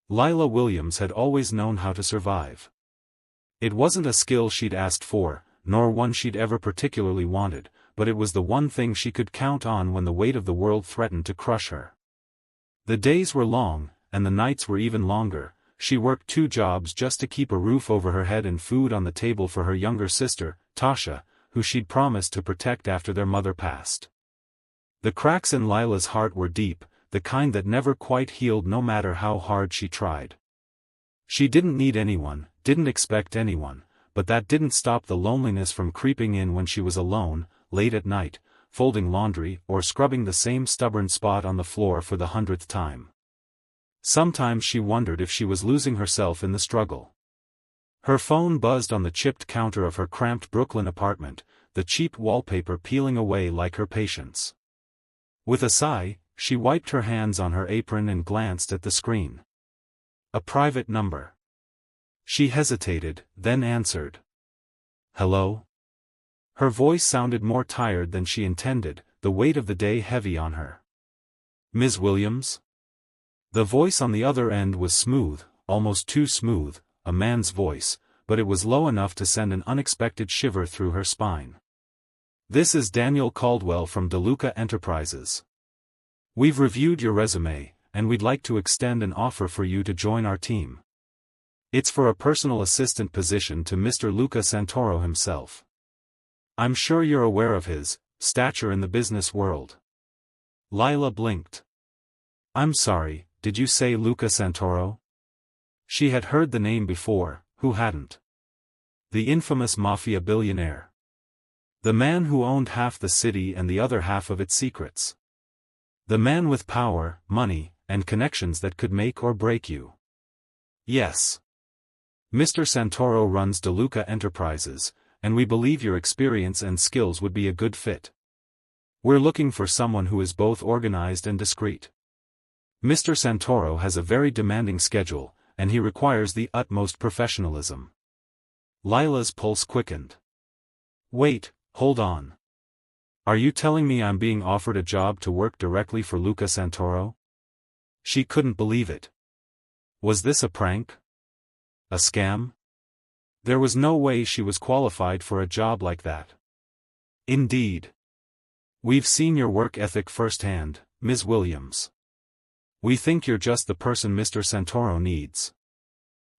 Lila Williams had always known how to survive. It wasn't a skill she'd asked for, nor one she'd ever particularly wanted, but it was the one thing she could count on when the weight of the world threatened to crush her. The days were long, and the nights were even longer. She worked 2 jobs just to keep a roof over her head and food on the table for her younger sister, Tasha, who she'd promised to protect after their mother passed. The cracks in Lila's heart were deep, the kind that never quite healed no matter how hard she tried. She didn't need anyone, didn't expect anyone, but that didn't stop the loneliness from creeping in when she was alone, late at night, folding laundry or scrubbing the same stubborn spot on the floor for the 100th time. Sometimes she wondered if she was losing herself in the struggle. Her phone buzzed on the chipped counter of her cramped Brooklyn apartment, the cheap wallpaper peeling away like her patience. With a sigh, she wiped her hands on her apron and glanced at the screen. A private number. She hesitated, then answered. "Hello?" Her voice sounded more tired than she intended, the weight of the day heavy on her. "Ms. Williams?" The voice on the other end was smooth, almost too smooth, a man's voice, but it was low enough to send an unexpected shiver through her spine. "This is Daniel Caldwell from DeLuca Enterprises. We've reviewed your resume, and we'd like to extend an offer for you to join our team. It's for a personal assistant position to Mr. Luca Santoro himself. I'm sure you're aware of his stature in the business world." Lila blinked. "I'm sorry, did you say Luca Santoro?" She had heard the name before, who hadn't? The infamous mafia billionaire. The man who owned half the city and the other half of its secrets. The man with power, money, and connections that could make or break you. "Yes. Mr. Santoro runs DeLuca Enterprises, and we believe your experience and skills would be a good fit. We're looking for someone who is both organized and discreet. Mr. Santoro has a very demanding schedule, and he requires the utmost professionalism." Lila's pulse quickened. "Wait, hold on. Are you telling me I'm being offered a job to work directly for Luca Santoro?" She couldn't believe it. Was this a prank? A scam? There was no way she was qualified for a job like that. "Indeed. We've seen your work ethic firsthand, Ms. Williams. We think you're just the person Mr. Santoro needs."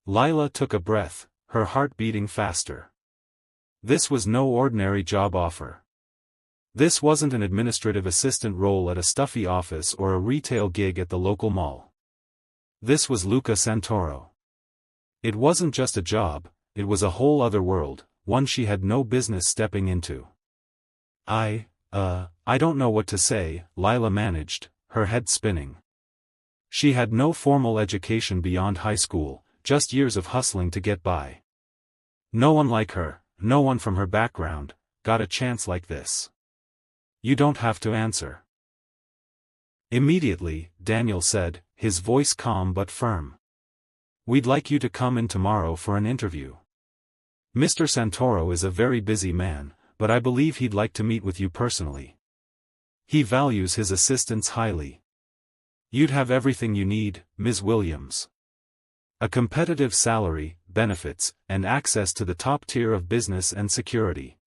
Lila took a breath, her heart beating faster. This was no ordinary job offer. This wasn't an administrative assistant role at a stuffy office or a retail gig at the local mall. This was Luca Santoro. It wasn't just a job, it was a whole other world, one she had no business stepping into. I don't know what to say," Lila managed, her head spinning. She had no formal education beyond high school, just years of hustling to get by. No one like her, no one from her background, got a chance like this. "You don't have to answer." Immediately, Daniel said, his voice calm but firm. "We'd like you to come in tomorrow for an interview. Mr. Santoro is a very busy man, but I believe he'd like to meet with you personally. He values his assistants highly. You'd have everything you need, Ms. Williams. A competitive salary, benefits, and access to the top tier of business and security.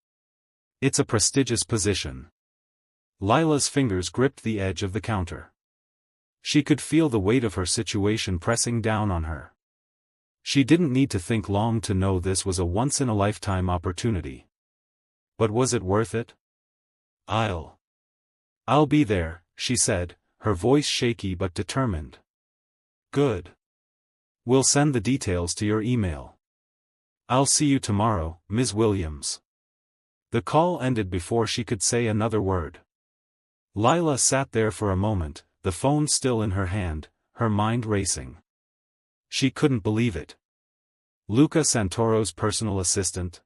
It's a prestigious position." Lila's fingers gripped the edge of the counter. She could feel the weight of her situation pressing down on her. She didn't need to think long to know this was a once-in-a-lifetime opportunity. But was it worth it? I'll be there," she said, her voice shaky but determined. "Good. We'll send the details to your email. I'll see you tomorrow, Ms. Williams." The call ended before she could say another word. Lila sat there for a moment, the phone still in her hand, her mind racing. She couldn't believe it. Luca Santoro's personal assistant?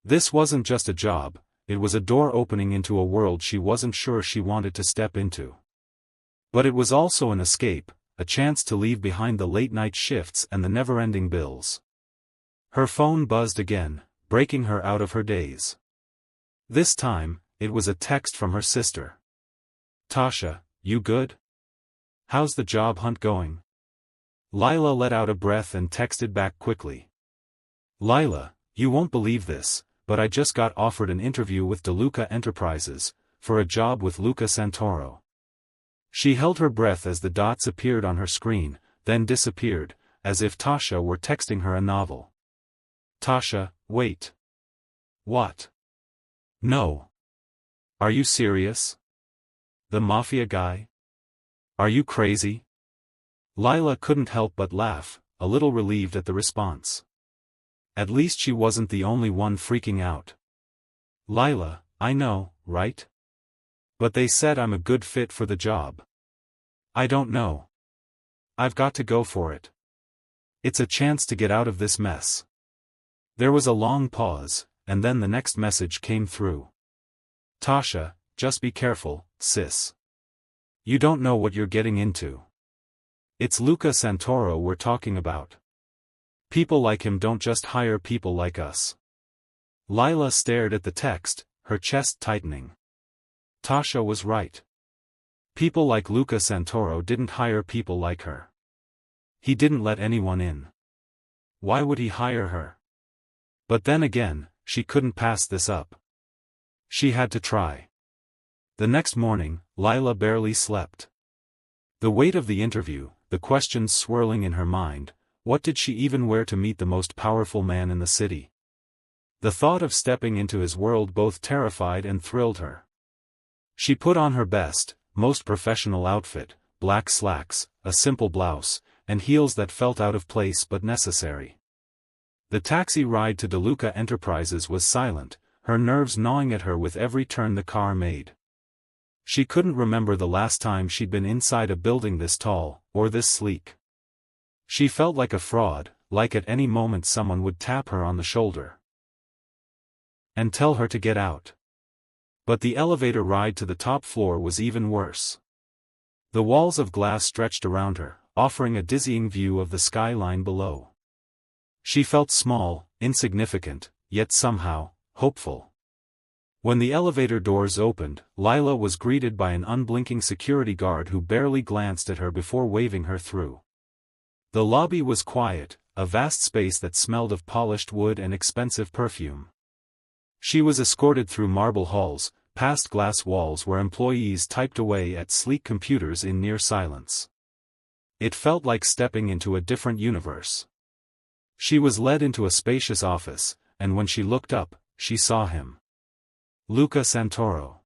This wasn't just a job, it was a door opening into a world she wasn't sure she wanted to step into. But it was also an escape, a chance to leave behind the late-night shifts and the never-ending bills. Her phone buzzed again, breaking her out of her daze. This time, it was a text from her sister. "Tasha, you good? How's the job hunt going?" Lila let out a breath and texted back quickly. Lila, you won't believe this, but I just got offered an interview with DeLuca Enterprises, for a job with Luca Santoro. She held her breath as the dots appeared on her screen, then disappeared, as if Tasha were texting her a novel. Tasha, wait. What? No. Are you serious? The mafia guy? Are you crazy? Lila couldn't help but laugh, a little relieved at the response. At least she wasn't the only one freaking out. Lila, I know, right? But they said I'm a good fit for the job. I don't know. I've got to go for it. It's a chance to get out of this mess. There was a long pause, and then the next message came through. Tasha, just be careful, sis. You don't know what you're getting into. It's Luca Santoro we're talking about. People like him don't just hire people like us. Lila stared at the text, her chest tightening. Tasha was right. People like Luca Santoro didn't hire people like her. He didn't let anyone in. Why would he hire her? But then again, she couldn't pass this up. She had to try. The next morning, Lila barely slept. The weight of the interview, the questions swirling in her mind, what did she even wear to meet the most powerful man in the city? The thought of stepping into his world both terrified and thrilled her. She put on her best, most professional outfit, black slacks, a simple blouse, and heels that felt out of place but necessary. The taxi ride to DeLuca Enterprises was silent, her nerves gnawing at her with every turn the car made. She couldn't remember the last time she'd been inside a building this tall, or this sleek. She felt like a fraud, like at any moment someone would tap her on the shoulder and tell her to get out. But the elevator ride to the top floor was even worse. The walls of glass stretched around her, offering a dizzying view of the skyline below. She felt small, insignificant, yet somehow, hopeful. When the elevator doors opened, Lila was greeted by an unblinking security guard who barely glanced at her before waving her through. The lobby was quiet, a vast space that smelled of polished wood and expensive perfume. She was escorted through marble halls, past glass walls where employees typed away at sleek computers in near silence. It felt like stepping into a different universe. She was led into a spacious office, and when she looked up, she saw him. Luca Santoro.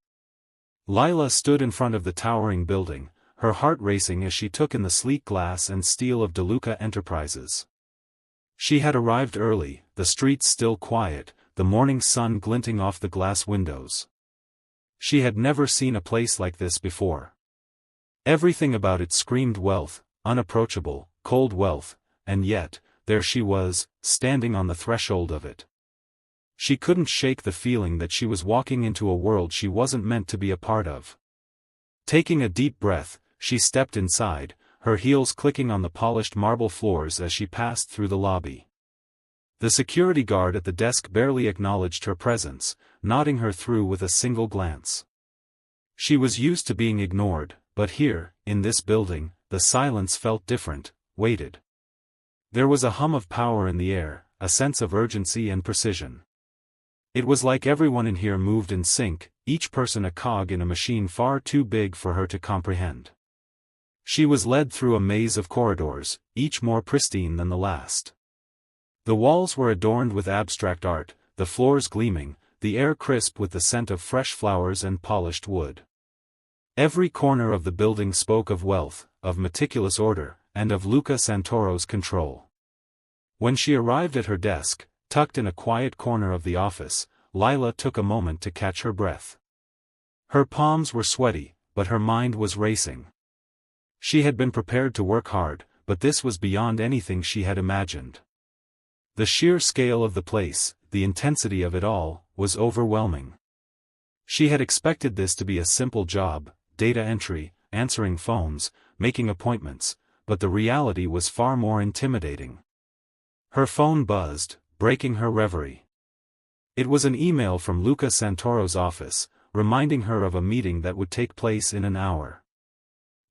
Lila stood in front of the towering building, her heart racing as she took in the sleek glass and steel of DeLuca Enterprises. She had arrived early, the streets still quiet, the morning sun glinting off the glass windows. She had never seen a place like this before. Everything about it screamed wealth, unapproachable, cold wealth, and yet, there she was, standing on the threshold of it. She couldn't shake the feeling that she was walking into a world she wasn't meant to be a part of. Taking a deep breath, she stepped inside, her heels clicking on the polished marble floors as she passed through the lobby. The security guard at the desk barely acknowledged her presence, nodding her through with a single glance. She was used to being ignored, but here, in this building, the silence felt different, weighted. There was a hum of power in the air, a sense of urgency and precision. It was like everyone in here moved in sync, each person a cog in a machine far too big for her to comprehend. She was led through a maze of corridors, each more pristine than the last. The walls were adorned with abstract art, the floors gleaming, the air crisp with the scent of fresh flowers and polished wood. Every corner of the building spoke of wealth, of meticulous order, and of Luca Santoro's control. When she arrived at her desk, tucked in a quiet corner of the office, Lila took a moment to catch her breath. Her palms were sweaty, but her mind was racing. She had been prepared to work hard, but this was beyond anything she had imagined. The sheer scale of the place, the intensity of it all, was overwhelming. She had expected this to be a simple job, data entry, answering phones, making appointments, but the reality was far more intimidating. Her phone buzzed, breaking her reverie. It was an email from Luca Santoro's office, reminding her of a meeting that would take place in an hour.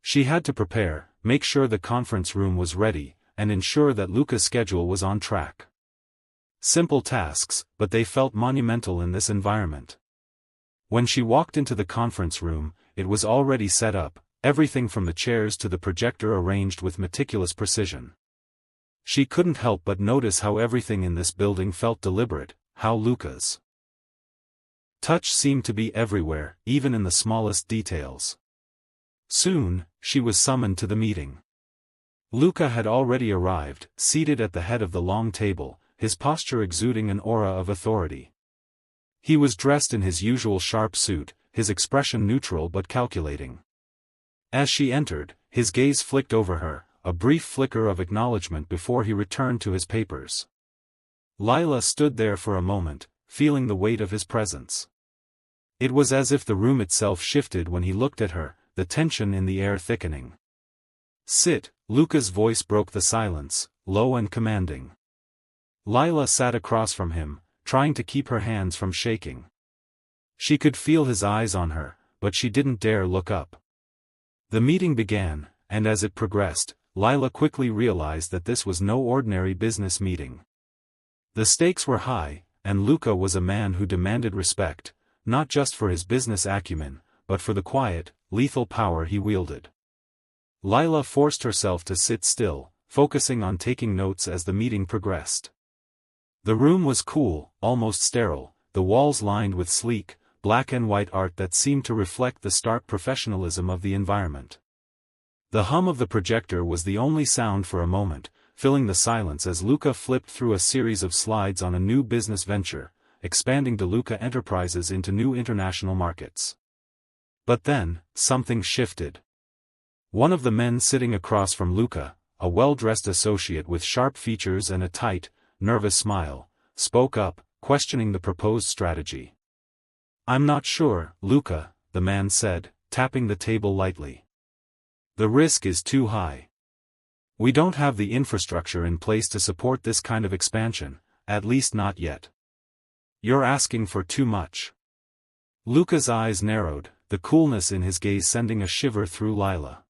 She had to prepare, make sure the conference room was ready, and ensure that Luca's schedule was on track. Simple tasks, but they felt monumental in this environment. When she walked into the conference room, it was already set up, everything from the chairs to the projector arranged with meticulous precision. She couldn't help but notice how everything in this building felt deliberate, how Luca's touch seemed to be everywhere, even in the smallest details. Soon, she was summoned to the meeting. Luca had already arrived, seated at the head of the long table, his posture exuding an aura of authority. He was dressed in his usual sharp suit, his expression neutral but calculating. As she entered, his gaze flicked over her, a brief flicker of acknowledgement before he returned to his papers. Lila stood there for a moment, feeling the weight of his presence. It was as if the room itself shifted when he looked at her, the tension in the air thickening. "Sit," Luca's voice broke the silence, low and commanding. Lila sat across from him, trying to keep her hands from shaking. She could feel his eyes on her, but she didn't dare look up. The meeting began, and as it progressed, Lila quickly realized that this was no ordinary business meeting. The stakes were high, and Luca was a man who demanded respect, not just for his business acumen, but for the quiet, lethal power he wielded. Lila forced herself to sit still, focusing on taking notes as the meeting progressed. The room was cool, almost sterile, the walls lined with sleek, black and white art that seemed to reflect the stark professionalism of the environment. The hum of the projector was the only sound for a moment, filling the silence as Luca flipped through a series of slides on a new business venture, expanding DeLuca Enterprises into new international markets. But then, something shifted. One of the men sitting across from Luca, a well-dressed associate with sharp features and a tight, nervous smile, spoke up, questioning the proposed strategy. "I'm not sure, Luca," the man said, tapping the table lightly. "The risk is too high. We don't have the infrastructure in place to support this kind of expansion, at least not yet. You're asking for too much." Luca's eyes narrowed, the coolness in his gaze sending a shiver through Lila.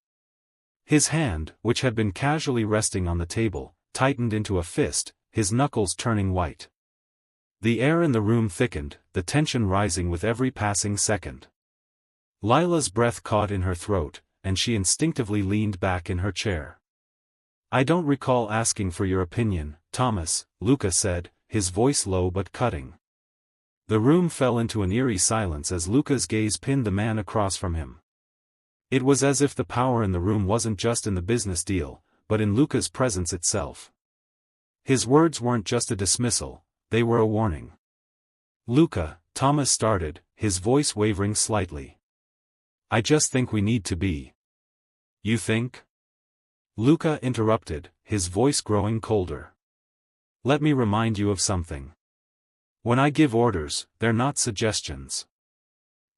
His hand, which had been casually resting on the table, tightened into a fist, his knuckles turning white. The air in the room thickened, the tension rising with every passing second. Lila's breath caught in her throat, and she instinctively leaned back in her chair. "I don't recall asking for your opinion, Thomas," Luca said, his voice low but cutting. The room fell into an eerie silence as Luca's gaze pinned the man across from him. It was as if the power in the room wasn't just in the business deal, but in Luca's presence itself. His words weren't just a dismissal, they were a warning. "Luca," Thomas started, his voice wavering slightly. "I just think we need to be." "You think?" Luca interrupted, his voice growing colder. "Let me remind you of something. When I give orders, they're not suggestions.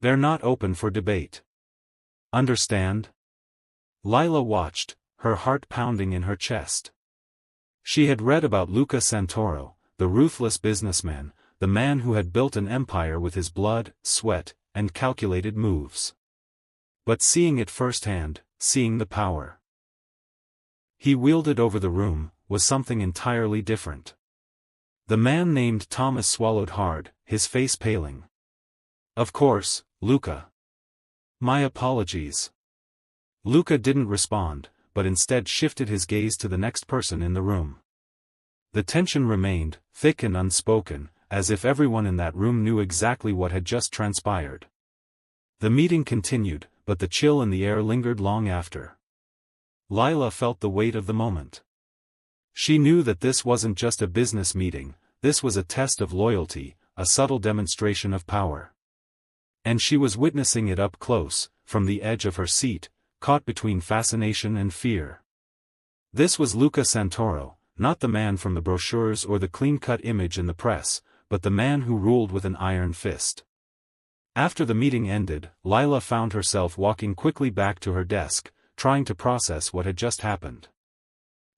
They're not open for debate. Understand?" Lila watched, her heart pounding in her chest. She had read about Luca Santoro, the ruthless businessman, the man who had built an empire with his blood, sweat, and calculated moves. But seeing it firsthand, seeing the power he wielded over the room, was something entirely different. The man named Thomas swallowed hard, his face paling. "Of course, Luca. My apologies." Luca didn't respond, but instead shifted his gaze to the next person in the room. The tension remained, thick and unspoken, as if everyone in that room knew exactly what had just transpired. The meeting continued, but the chill in the air lingered long after. Lila felt the weight of the moment. She knew that this wasn't just a business meeting, this was a test of loyalty, a subtle demonstration of power. And she was witnessing it up close, from the edge of her seat, caught between fascination and fear. This was Luca Santoro, not the man from the brochures or the clean-cut image in the press, but the man who ruled with an iron fist. After the meeting ended, Lila found herself walking quickly back to her desk, trying to process what had just happened.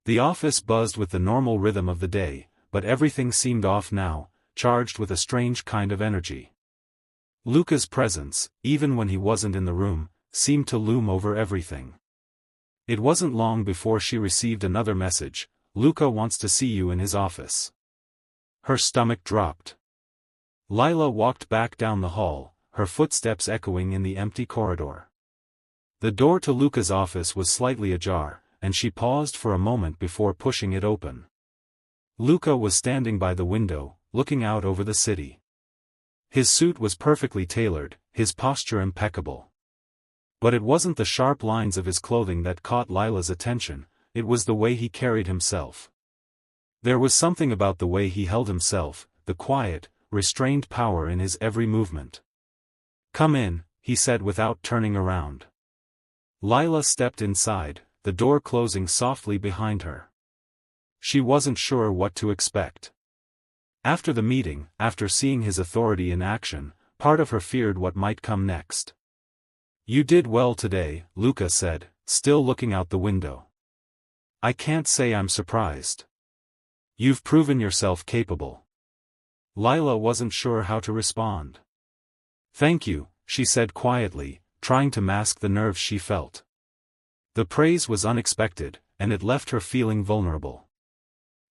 The office buzzed with the normal rhythm of the day, but everything seemed off now, charged with a strange kind of energy. Luca's presence, even when he wasn't in the room, seemed to loom over everything. It wasn't long before she received another message, Luca wants to see you in his office." Her stomach dropped. Lila walked back down the hall, her footsteps echoing in the empty corridor. The door to Luca's office was slightly ajar, and she paused for a moment before pushing it open. Luca was standing by the window, looking out over the city. His suit was perfectly tailored, his posture impeccable. But it wasn't the sharp lines of his clothing that caught Lila's attention, it was the way he carried himself. There was something about the way he held himself, the quiet, restrained power in his every movement. "Come in," he said without turning around. Lila stepped inside, the door closing softly behind her. She wasn't sure what to expect. After the meeting, after seeing his authority in action, part of her feared what might come next. "You did well today," Luca said, still looking out the window. "I can't say I'm surprised. You've proven yourself capable." Lila wasn't sure how to respond. "Thank you," she said quietly, trying to mask the nerves she felt. The praise was unexpected, and it left her feeling vulnerable.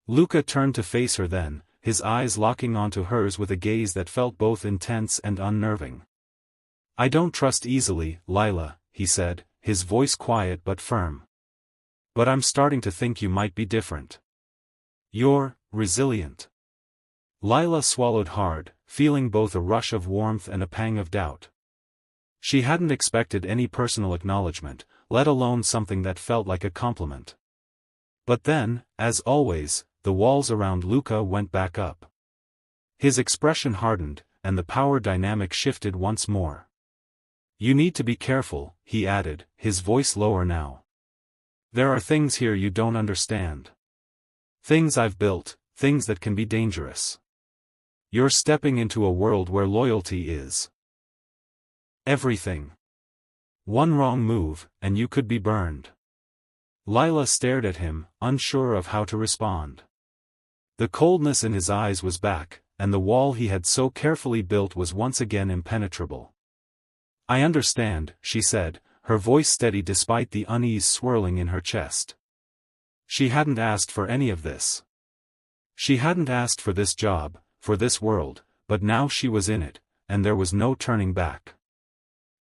Luca turned to face her then, his eyes locking onto hers with a gaze that felt both intense and unnerving. "I don't trust easily, Lila," he said, his voice quiet but firm. "But I'm starting to think you might be different. You're resilient." Lila swallowed hard, feeling both a rush of warmth and a pang of doubt. She hadn't expected any personal acknowledgement, let alone something that felt like a compliment. But then, as always, the walls around Luca went back up. His expression hardened, and the power dynamic shifted once more. "You need to be careful," he added, his voice lower now. "There are things here you don't understand. Things I've built, things that can be dangerous. You're stepping into a world where loyalty is everything. One wrong move, and you could be burned." Lila stared at him, unsure of how to respond. The coldness in his eyes was back, and the wall he had so carefully built was once again impenetrable. "I understand," she said, her voice steady despite the unease swirling in her chest. She hadn't asked for any of this. She hadn't asked for this job, for this world, but now she was in it, and there was no turning back.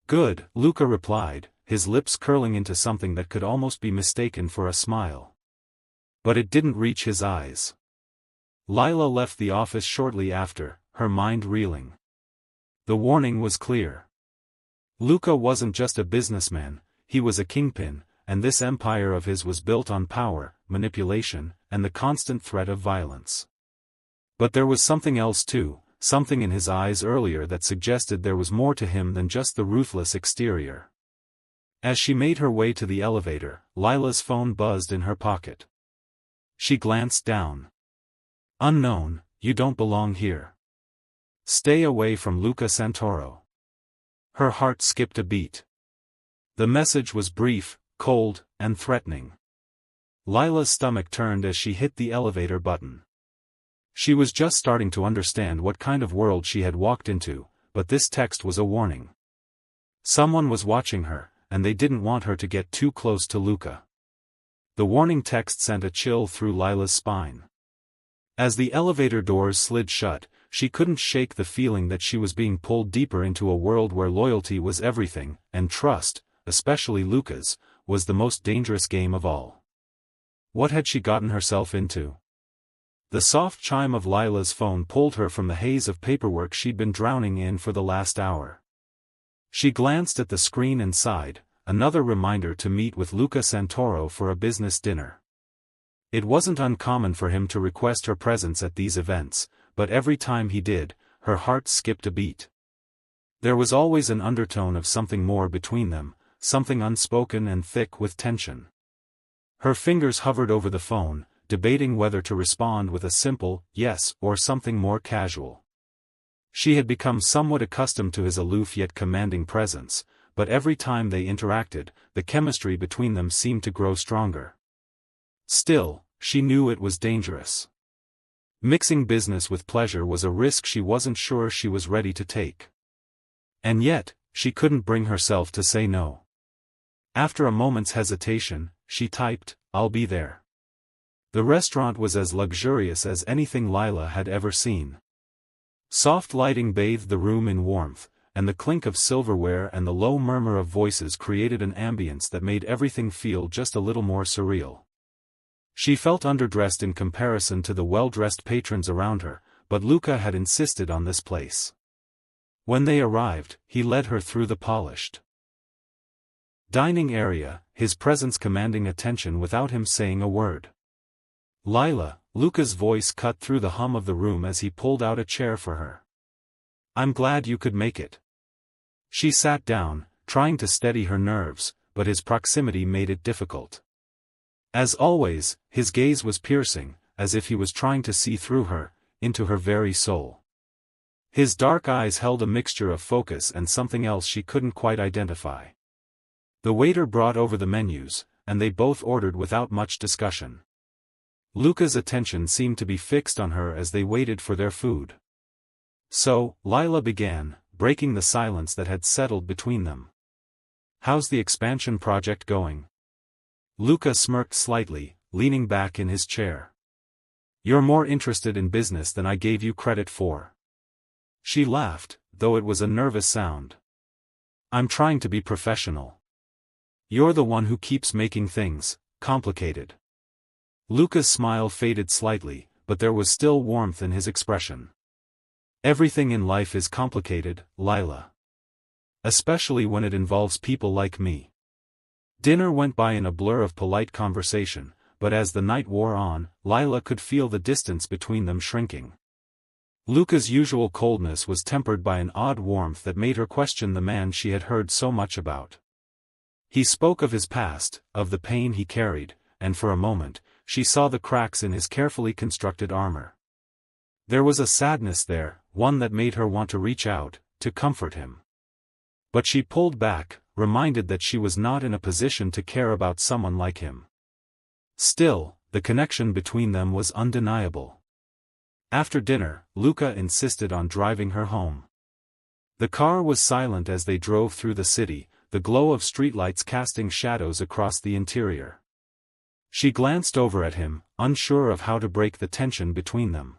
"Good," Luca replied, his lips curling into something that could almost be mistaken for a smile. But it didn't reach his eyes. Lila left the office shortly after, her mind reeling. The warning was clear. Luca wasn't just a businessman, he was a kingpin, and this empire of his was built on power, manipulation, and the constant threat of violence. But there was something else too, something in his eyes earlier that suggested there was more to him than just the ruthless exterior. As she made her way to the elevator, Lila's phone buzzed in her pocket. She glanced down. "Unknown, you don't belong here. Stay away from Luca Santoro." Her heart skipped a beat. The message was brief, cold, and threatening. Lila's stomach turned as she hit the elevator button. She was just starting to understand what kind of world she had walked into, but this text was a warning. Someone was watching her, and they didn't want her to get too close to Luca. The warning text sent a chill through Lila's spine. As the elevator doors slid shut, she couldn't shake the feeling that she was being pulled deeper into a world where loyalty was everything, and trust, especially Luca's, was the most dangerous game of all. What had she gotten herself into? The soft chime of Lila's phone pulled her from the haze of paperwork she'd been drowning in for the last hour. She glanced at the screen and sighed, another reminder to meet with Luca Santoro for a business dinner. It wasn't uncommon for him to request her presence at these events, but every time he did, her heart skipped a beat. There was always an undertone of something more between them, something unspoken and thick with tension. Her fingers hovered over the phone, debating whether to respond with a simple yes or something more casual. She had become somewhat accustomed to his aloof yet commanding presence, but every time they interacted, the chemistry between them seemed to grow stronger. Still, she knew it was dangerous. Mixing business with pleasure was a risk she wasn't sure she was ready to take. And yet, she couldn't bring herself to say no. After a moment's hesitation, she typed, "I'll be there." The restaurant was as luxurious as anything Lila had ever seen. Soft lighting bathed the room in warmth, and the clink of silverware and the low murmur of voices created an ambience that made everything feel just a little more surreal. She felt underdressed in comparison to the well-dressed patrons around her, but Luca had insisted on this place. When they arrived, he led her through the polished dining area, his presence commanding attention without him saying a word. "Lila," Luca's voice cut through the hum of the room as he pulled out a chair for her. "I'm glad you could make it." She sat down, trying to steady her nerves, but his proximity made it difficult. As always, his gaze was piercing, as if he was trying to see through her, into her very soul. His dark eyes held a mixture of focus and something else she couldn't quite identify. The waiter brought over the menus, and they both ordered without much discussion. Luca's attention seemed to be fixed on her as they waited for their food. So, Lila began, breaking the silence that had settled between them. "How's the expansion project going?" Luca smirked slightly, leaning back in his chair. "You're more interested in business than I gave you credit for." She laughed, though it was a nervous sound. "I'm trying to be professional. You're the one who keeps making things complicated." Luca's smile faded slightly, but there was still warmth in his expression. "Everything in life is complicated, Lila. Especially when it involves people like me." Dinner went by in a blur of polite conversation, but as the night wore on, Lila could feel the distance between them shrinking. Luca's usual coldness was tempered by an odd warmth that made her question the man she had heard so much about. He spoke of his past, of the pain he carried, and for a moment, she saw the cracks in his carefully constructed armor. There was a sadness there, one that made her want to reach out, to comfort him. But she pulled back, reminded that she was not in a position to care about someone like him. Still, the connection between them was undeniable. After dinner, Luca insisted on driving her home. The car was silent as they drove through the city, the glow of streetlights casting shadows across the interior. She glanced over at him, unsure of how to break the tension between them.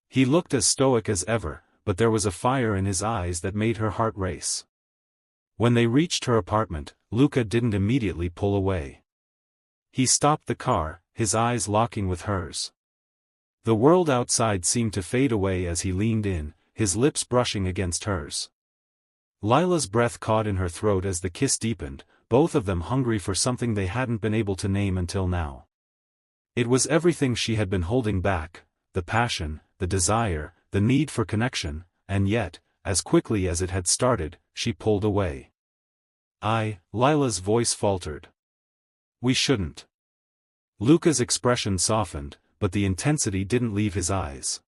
He looked as stoic as ever, but there was a fire in his eyes that made her heart race. When they reached her apartment, Luca didn't immediately pull away. He stopped the car, his eyes locking with hers. The world outside seemed to fade away as he leaned in, his lips brushing against hers. Lila's breath caught in her throat as the kiss deepened, both of them hungry for something they hadn't been able to name until now. It was everything she had been holding back, the passion, the desire, the need for connection, and yet, as quickly as it had started, she pulled away. Lila's voice faltered. "We shouldn't." Luca's expression softened, but the intensity didn't leave his eyes.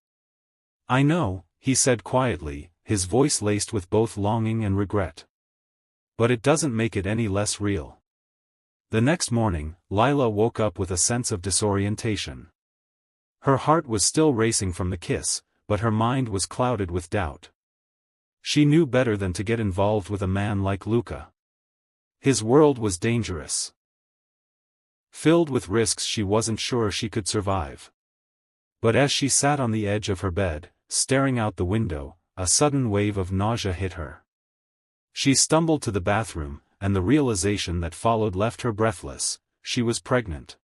"I know," he said quietly, his voice laced with both longing and regret. "But it doesn't make it any less real." The next morning, Lila woke up with a sense of disorientation. Her heart was still racing from the kiss, but her mind was clouded with doubt. She knew better than to get involved with a man like Luca. His world was dangerous, filled with risks she wasn't sure she could survive. But as she sat on the edge of her bed, staring out the window, a sudden wave of nausea hit her. She stumbled to the bathroom, and the realization that followed left her breathless. She was pregnant.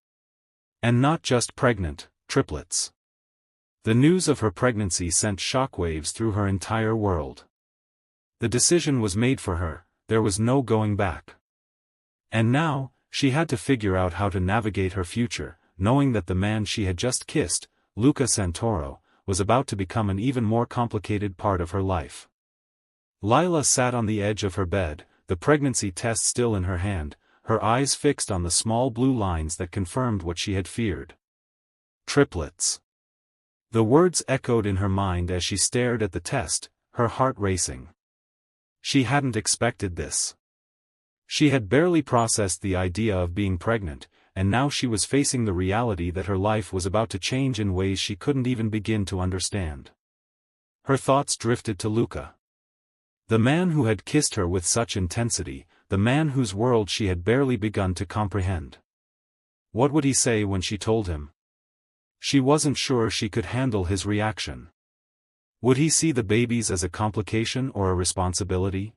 And not just pregnant, triplets. The news of her pregnancy sent shockwaves through her entire world. The decision was made for her, there was no going back. And now, she had to figure out how to navigate her future, knowing that the man she had just kissed, Luca Santoro, was about to become an even more complicated part of her life. Lila sat on the edge of her bed, the pregnancy test still in her hand, her eyes fixed on the small blue lines that confirmed what she had feared. Triplets. The words echoed in her mind as she stared at the test, her heart racing. She hadn't expected this. She had barely processed the idea of being pregnant, and now she was facing the reality that her life was about to change in ways she couldn't even begin to understand. Her thoughts drifted to Luca. The man who had kissed her with such intensity, the man whose world she had barely begun to comprehend. What would he say when she told him? She wasn't sure she could handle his reaction. Would he see the babies as a complication or a responsibility?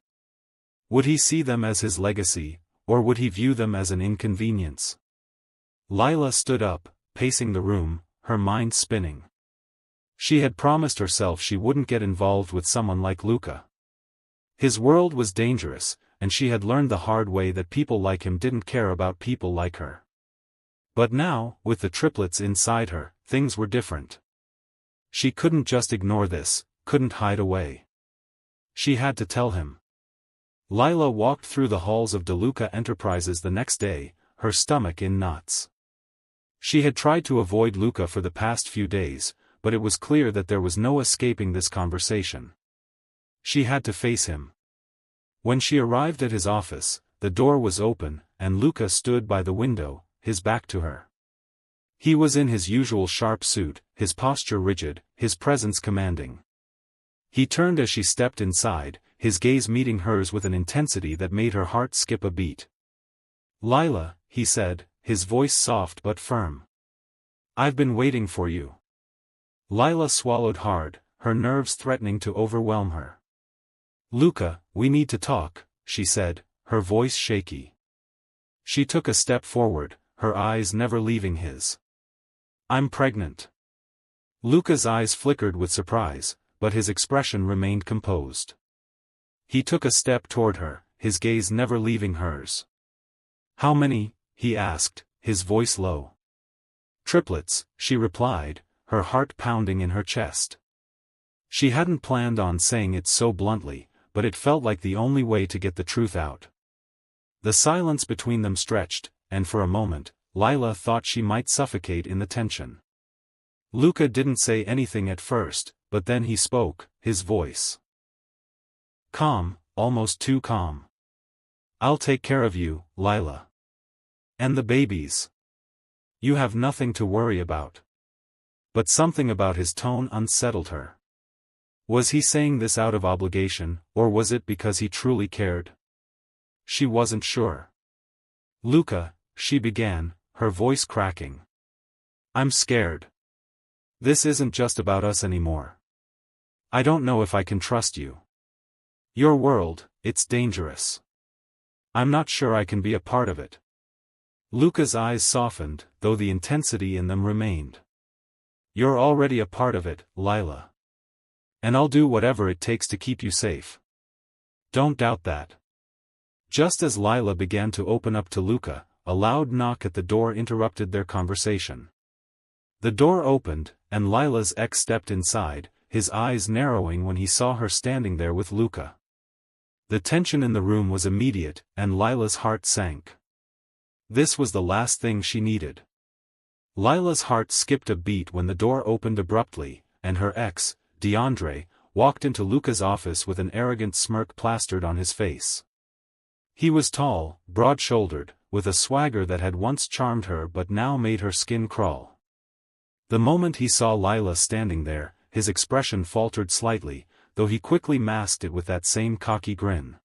Would he see them as his legacy, or would he view them as an inconvenience? Lila stood up, pacing the room, her mind spinning. She had promised herself she wouldn't get involved with someone like Luca. His world was dangerous, and she had learned the hard way that people like him didn't care about people like her. But now, with the triplets inside her, things were different. She couldn't just ignore this, couldn't hide away. She had to tell him. Lila walked through the halls of DeLuca Enterprises the next day, her stomach in knots. She had tried to avoid Luca for the past few days, but it was clear that there was no escaping this conversation. She had to face him. When she arrived at his office, the door was open, and Luca stood by the window, his back to her. He was in his usual sharp suit, his posture rigid, his presence commanding. He turned as she stepped inside, his gaze meeting hers with an intensity that made her heart skip a beat. "Lila," he said, his voice soft but firm. "I've been waiting for you." Lila swallowed hard, her nerves threatening to overwhelm her. "Luca, we need to talk," she said, her voice shaky. She took a step forward, her eyes never leaving his. "I'm pregnant." Luca's eyes flickered with surprise, but his expression remained composed. He took a step toward her, his gaze never leaving hers. "How many?" he asked, his voice low. "Triplets," she replied, her heart pounding in her chest. She hadn't planned on saying it so bluntly, but it felt like the only way to get the truth out. The silence between them stretched, and for a moment, Lila thought she might suffocate in the tension. Luca didn't say anything at first, but then he spoke, his voice calm, almost too calm. "I'll take care of you, Lila. And the babies. You have nothing to worry about." But something about his tone unsettled her. Was he saying this out of obligation, or was it because he truly cared? She wasn't sure. "Luca," she began, her voice cracking. "I'm scared. This isn't just about us anymore. I don't know if I can trust you. Your world, it's dangerous. I'm not sure I can be a part of it." Luca's eyes softened, though the intensity in them remained. "You're already a part of it, Lila. And I'll do whatever it takes to keep you safe. Don't doubt that." Just as Lila began to open up to Luca, a loud knock at the door interrupted their conversation. The door opened, and Lila's ex stepped inside, his eyes narrowing when he saw her standing there with Luca. The tension in the room was immediate, and Lila's heart sank. This was the last thing she needed. Lila's heart skipped a beat when the door opened abruptly, and her ex, DeAndre, walked into Luca's office with an arrogant smirk plastered on his face. He was tall, broad-shouldered, with a swagger that had once charmed her but now made her skin crawl. The moment he saw Lila standing there, his expression faltered slightly, though he quickly masked it with that same cocky grin.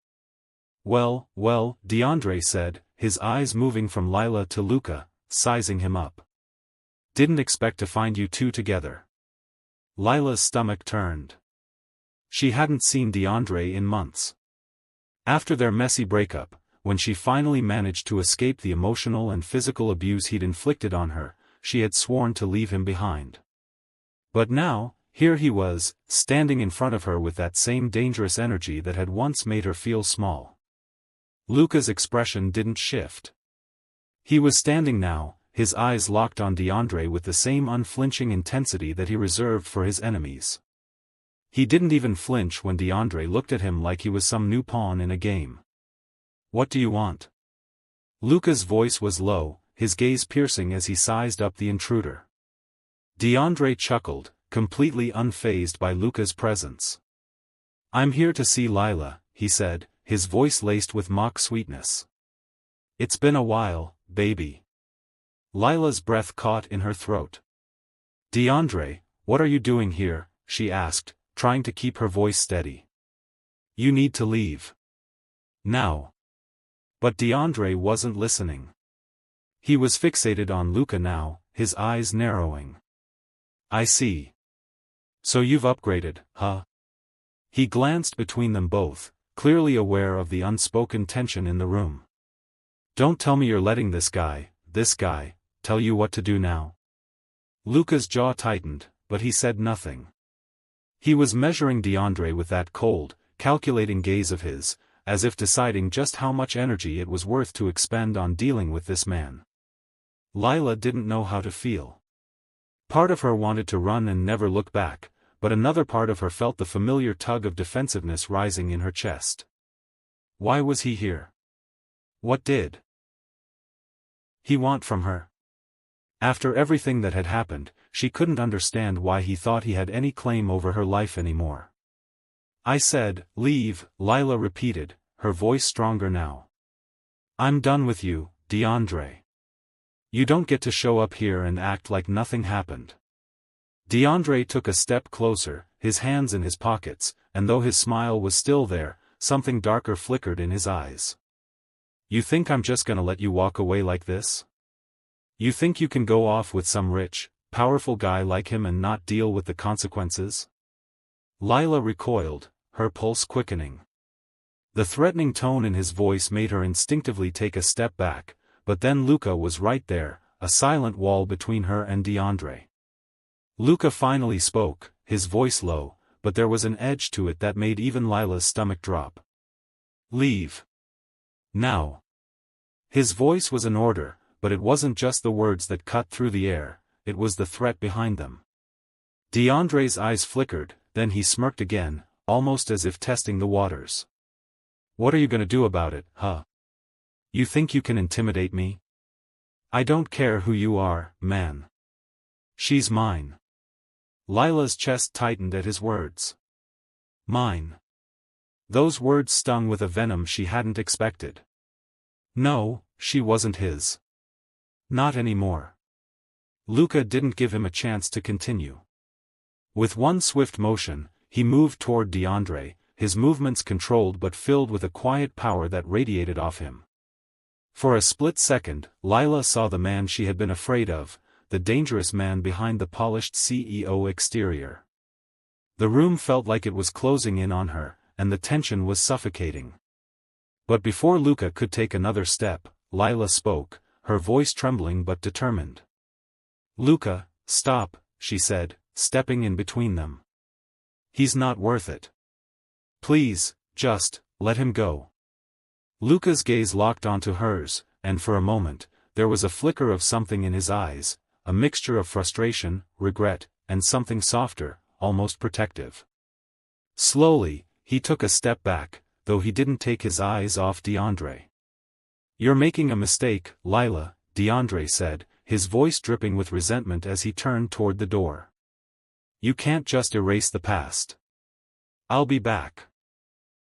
Well, DeAndre said, his eyes moving from Lila to Luca, sizing him up. "Didn't expect to find you two together." Lila's stomach turned. She hadn't seen DeAndre in months. After their messy breakup, when she finally managed to escape the emotional and physical abuse he'd inflicted on her, she had sworn to leave him behind. But now, here he was, standing in front of her with that same dangerous energy that had once made her feel small. Luca's expression didn't shift. He was standing now, his eyes locked on DeAndre with the same unflinching intensity that he reserved for his enemies. He didn't even flinch when DeAndre looked at him like he was some new pawn in a game. "What do you want?" Luca's voice was low, his gaze piercing as he sized up the intruder. DeAndre chuckled, completely unfazed by Luca's presence. "I'm here to see Lila," he said, his voice laced with mock sweetness. "It's been a while, baby." Lila's breath caught in her throat. "DeAndre, what are you doing here?" she asked, trying to keep her voice steady. "You need to leave. Now." But DeAndre wasn't listening. He was fixated on Luca now, his eyes narrowing. I see. So you've upgraded, huh? He glanced between them both, clearly aware of the unspoken tension in the room. Don't tell me you're letting this guy, tell you what to do now. Luca's jaw tightened, but he said nothing. He was measuring DeAndre with that cold, calculating gaze of his, as if deciding just how much energy it was worth to expend on dealing with this man. Lila didn't know how to feel. Part of her wanted to run and never look back, but another part of her felt the familiar tug of defensiveness rising in her chest. Why was he here? What did he want from her? After everything that had happened, she couldn't understand why he thought he had any claim over her life anymore. I said, leave, Lila repeated, her voice stronger now. I'm done with you, DeAndre. You don't get to show up here and act like nothing happened. DeAndre took a step closer, his hands in his pockets, and though his smile was still there, something darker flickered in his eyes. You think I'm just gonna let you walk away like this? You think you can go off with some rich, powerful guy like him and not deal with the consequences? Lila recoiled, her pulse quickening. The threatening tone in his voice made her instinctively take a step back, but then Luca was right there, a silent wall between her and DeAndre. Luca finally spoke, his voice low, but there was an edge to it that made even Lila's stomach drop. Leave. Now. His voice was an order, but it wasn't just the words that cut through the air, it was the threat behind them. DeAndre's eyes flickered, then he smirked again, almost as if testing the waters. What are you gonna do about it, huh? You think you can intimidate me? I don't care who you are, man. She's mine. Lila's chest tightened at his words. Mine. Those words stung with a venom she hadn't expected. No, she wasn't his. Not anymore. Luca didn't give him a chance to continue. With one swift motion, he moved toward DeAndre, his movements controlled but filled with a quiet power that radiated off him. For a split second, Lila saw the man she had been afraid of, the dangerous man behind the polished CEO exterior. The room felt like it was closing in on her, and the tension was suffocating. But before Luca could take another step, Lila spoke, her voice trembling but determined. Luca, stop, she said, stepping in between them. He's not worth it. Please, just, let him go. Luca's gaze locked onto hers, and for a moment, there was a flicker of something in his eyes, a mixture of frustration, regret, and something softer, almost protective. Slowly, he took a step back, though he didn't take his eyes off DeAndre. You're making a mistake, Lila, DeAndre said, his voice dripping with resentment as he turned toward the door. You can't just erase the past. I'll be back.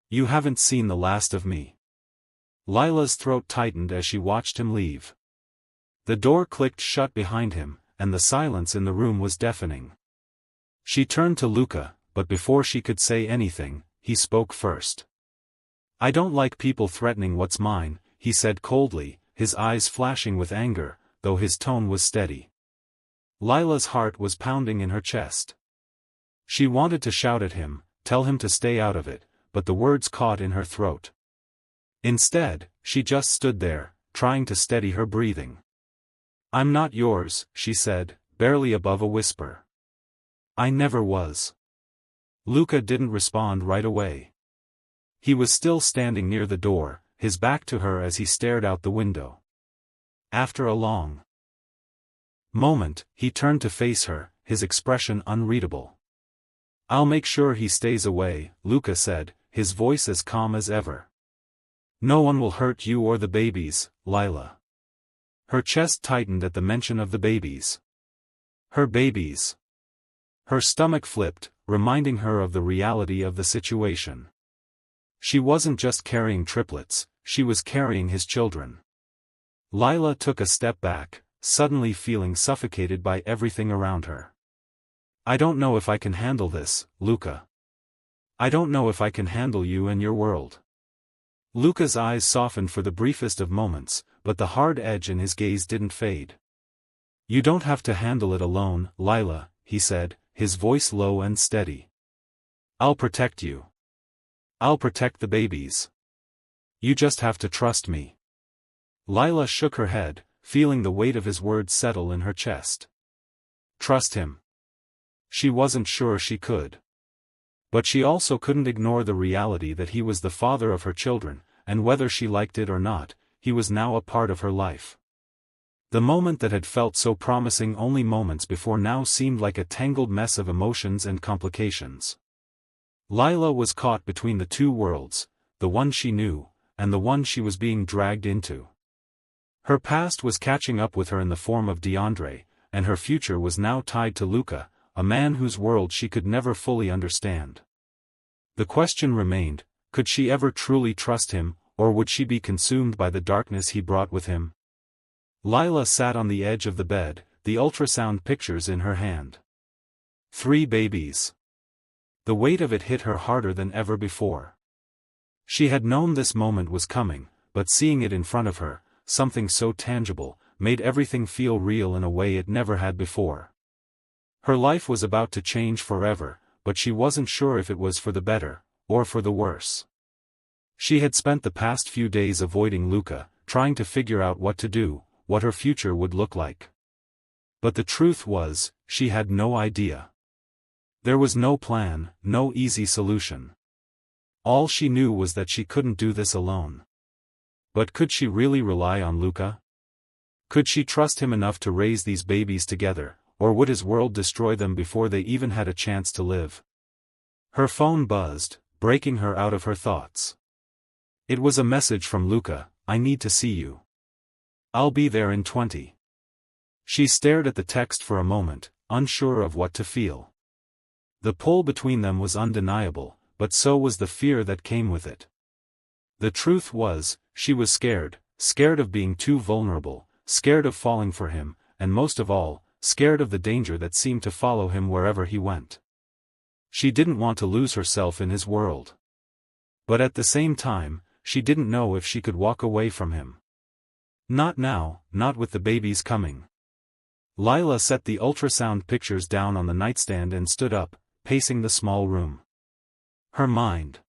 You haven't seen the last of me. Lila's throat tightened as she watched him leave. The door clicked shut behind him, and the silence in the room was deafening. She turned to Luca, but before she could say anything, he spoke first. I don't like people threatening what's mine, he said coldly, his eyes flashing with anger, though his tone was steady. Lila's heart was pounding in her chest. She wanted to shout at him, tell him to stay out of it, but the words caught in her throat. Instead, she just stood there, trying to steady her breathing. I'm not yours, she said, barely above a whisper. I never was. Luca didn't respond right away. He was still standing near the door, his back to her as he stared out the window. After a long moment, he turned to face her, his expression unreadable. I'll make sure he stays away, Luca said, his voice as calm as ever. No one will hurt you or the babies, Lila. Her chest tightened at the mention of the babies. Her babies. Her stomach flipped, reminding her of the reality of the situation. She wasn't just carrying triplets, she was carrying his children. Lila took a step back, suddenly feeling suffocated by everything around her. I don't know if I can handle this, Luca. I don't know if I can handle you and your world. Luca's eyes softened for the briefest of moments, but the hard edge in his gaze didn't fade. You don't have to handle it alone, Lila, he said, his voice low and steady. "I'll protect you. I'll protect the babies. You just have to trust me." Lila shook her head, feeling the weight of his words settle in her chest. Trust him. She wasn't sure she could. But she also couldn't ignore the reality that he was the father of her children, and whether she liked it or not, he was now a part of her life. The moment that had felt so promising only moments before now seemed like a tangled mess of emotions and complications. Lila was caught between the two worlds, the one she knew, and the one she was being dragged into. Her past was catching up with her in the form of DeAndre, and her future was now tied to Luca, a man whose world she could never fully understand. The question remained, could she ever truly trust him, or would she be consumed by the darkness he brought with him? Lila sat on the edge of the bed, the ultrasound pictures in her hand. 3 babies. The weight of it hit her harder than ever before. She had known this moment was coming, but seeing it in front of her, something so tangible, made everything feel real in a way it never had before. Her life was about to change forever, but she wasn't sure if it was for the better, or for the worse. She had spent the past few days avoiding Luca, trying to figure out what to do, what her future would look like. But the truth was, she had no idea. There was no plan, no easy solution. All she knew was that she couldn't do this alone. But could she really rely on Luca? Could she trust him enough to raise these babies together, or would his world destroy them before they even had a chance to live? Her phone buzzed, breaking her out of her thoughts. It was a message from Luca, "I need to see you. I'll be there in 20. She stared at the text for a moment, unsure of what to feel. The pull between them was undeniable, but so was the fear that came with it. The truth was, she was scared of being too vulnerable, scared of falling for him, and most of all, scared of the danger that seemed to follow him wherever he went. She didn't want to lose herself in his world. But at the same time, she didn't know if she could walk away from him. Not now, not with the babies coming. Lila set the ultrasound pictures down on the nightstand and stood up, pacing the small room. Her mind